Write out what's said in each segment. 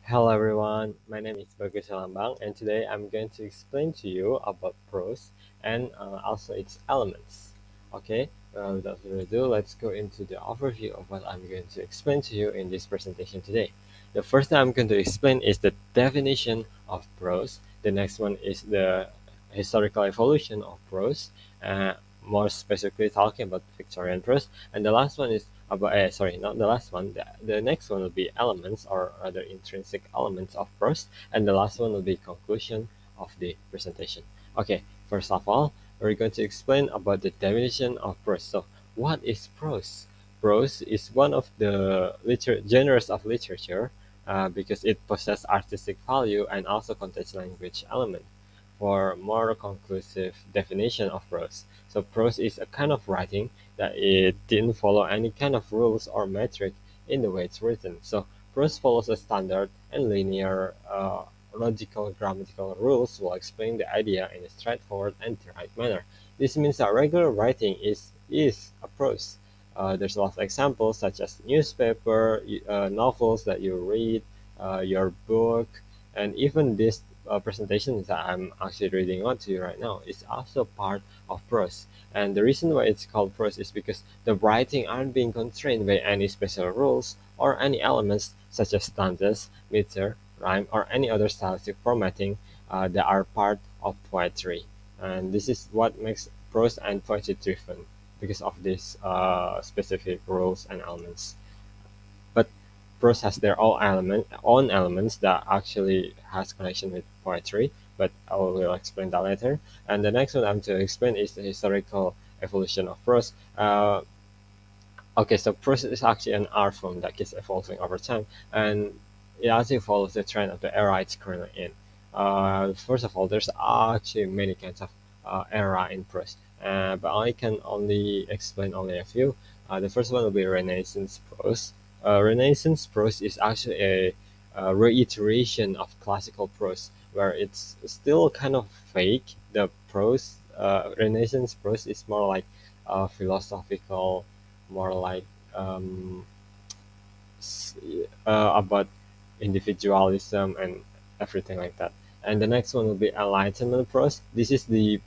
Hello everyone, my name is Bagus Herlambang and today I'm going to explain to you about prose and also its elements. Okay, without further ado, let's go into the overview of what I'm going to explain to you in this presentation today. The first thing I'm going to explain is the definition of prose. The next one is the historical evolution of prose, uh, more specifically talking about Victorian prose. And the last one is about, sorry, not the last one. The next one will be elements or other intrinsic elements of prose. And the last one will be conclusion of the presentation. Okay, first of all, we're going to explain about the definition of prose. So, what is prose? Prose is one of the genres of literature because it possesses artistic value and also contains language element. For more conclusive definition of prose, so prose is a kind of writing that it didn't follow any kind of rules or metric in the way it's written. So prose follows a standard and linear logical grammatical rules while explaining the idea in a straightforward and direct manner. This means that regular writing is a prose. There's a lot of examples such as newspaper, novels that you read, your book, and even this presentation that I'm actually reading on to you right now is also part of prose. And the reason why it's called prose is because the writing aren't being constrained by any special rules or any elements such as stanzas, meter, rhyme, or any other stylistic formatting that are part of poetry. And this is what makes prose and poetry different because of these specific rules and elements. But prose has their own elements that actually has connection with poetry. But I will explain that later. And the next one I'm to explain is the historical evolution of prose. Okay, so prose is actually an art form that keeps evolving over time, and it actually follows the trend of the era it's currently in. First of all, there's actually many kinds of era in prose, but I can only explain only a few. The first one will be Renaissance prose. Renaissance prose is actually a reiteration of classical prose, where it's still kind of fake. The prose, Renaissance prose, is more like philosophical, more like um, s- about individualism and everything like that. And the next one will be Enlightenment prose. This is the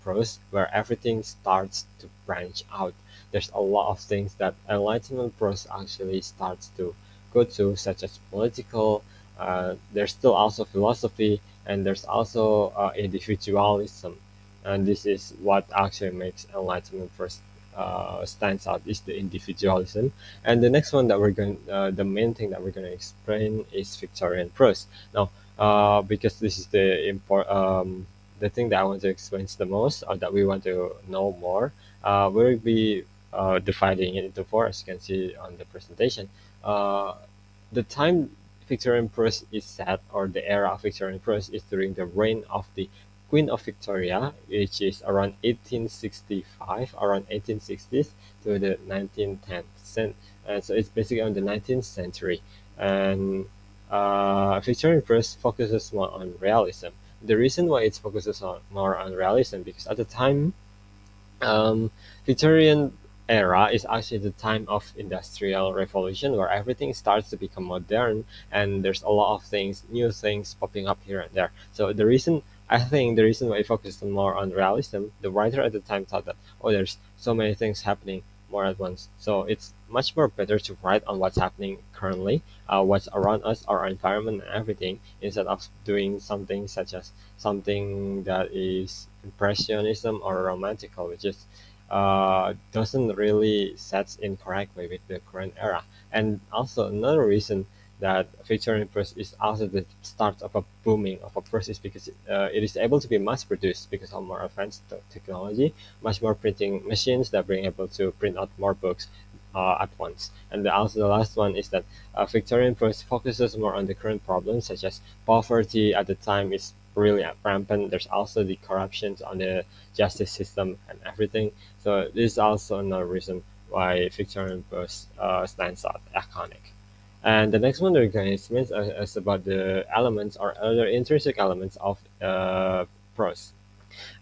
prose where everything starts to branch out. There's a lot of things that Enlightenment prose actually starts to go to, such as political. There's still also philosophy, and there's also individualism. And this is what actually makes Enlightenment prose stands out is the individualism. And the next one that the main thing that we're going to explain is Victorian prose. Now, because this is the thing that I want to explain the most, or that we want to know more, we'll be dividing it into four, as you can see on the presentation. Uh, the time Victorian prose is set, or the era of Victorian prose, is during the reign of the Queen of Victoria, which is around 1865, around 1860s to the 1910s. And so it's basically on the 19th century. And Victorian prose focuses more on realism. The reason why it focuses more on realism because at the time um, Victorian era is actually the time of industrial revolution where everything starts to become modern and there's a lot of things, new things popping up here and there. So I think the reason why it focused more on realism, the writer at the time thought that, oh, there's so many things happening more at once. So it's much more better to write on what's happening currently, what's around us, our environment and everything, instead of doing something such as something that is impressionism or romantical, which is doesn't really sets in correctly with the current era. And also another reason that Victorian press is also the start of a booming of a press is because it is able to be mass produced because of more advanced technology, much more printing machines that bring able to print out more books at once. And also the last one is that Victorian press focuses more on the current problems such as poverty at the time is really rampant. There's also the corruptions on the justice system and everything. So this is also another reason why Victorian prose stands out iconic. And the next one we're going to explain is about the elements or other intrinsic elements of prose.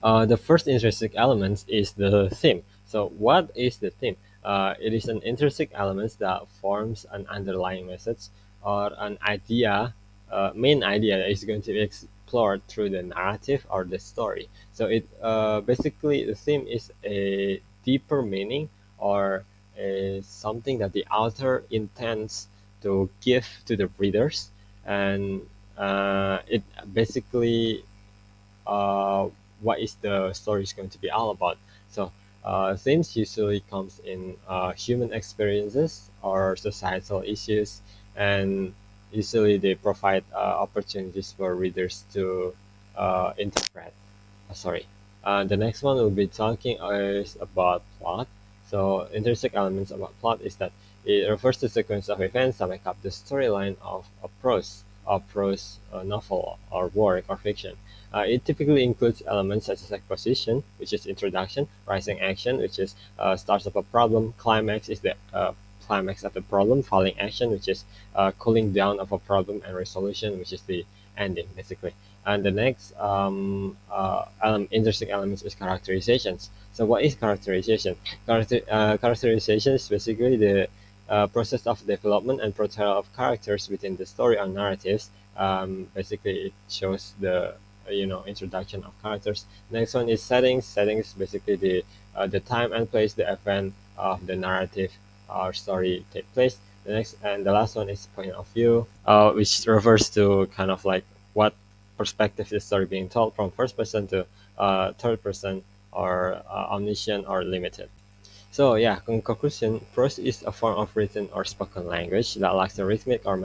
The first intrinsic element is the theme. So what is the theme? It is an intrinsic element that forms an underlying message or an idea main idea is going to be explored through the narrative or the story. So it basically the theme is a deeper meaning or something that the author intends to give to the readers, and it basically what is the story is going to be all about. So themes usually comes in human experiences or societal issues, and usually they provide opportunities for readers to interpret. Sorry. The next one we'll be talking is about plot. So intrinsic elements about plot is that it refers to sequence of events that make up the storyline of a novel or work or fiction. It typically includes elements such as exposition, which is introduction, rising action, which is starts of a problem, climax is the climax of the problem, falling action, which is cooling down of a problem, and resolution, which is the ending, basically. And the next interesting elements is characterizations. So what is characterization? Characterization is basically the process of development and portrayal of characters within the story or narratives. Basically, it shows the introduction of characters. Next one is settings. Settings basically the time and place the event of the narrative or story take place. The next and the last one is point of view, which refers to kind of like what perspective is story being told from first person to third person or omniscient or limited. So yeah, in conclusion, prose is a form of written or spoken language that lacks the rhythmic or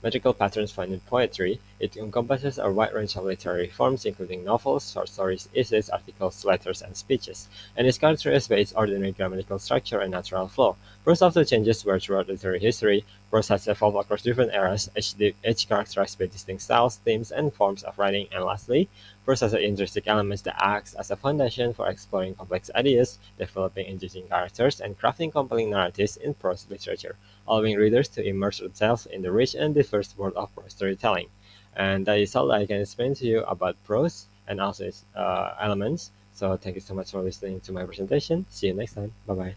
metrical patterns found in poetry. It encompasses a wide range of literary forms, including novels, short stories, essays, articles, letters, and speeches, and is characterized by its ordinary grammatical structure and natural flow. Prose often changes word throughout literary history. Prose has evolved across different eras, each characterized by distinct styles, themes, and forms of writing. And lastly, prose has an intrinsic elements that acts as a foundation for exploring complex ideas, developing engaging characters, and crafting compelling narratives in prose literature, allowing readers to immerse themselves in the rich and diverse world of prose storytelling. And that is all I can explain to you about prose and also its elements. So thank you so much for listening to my presentation. See you next time. Bye bye.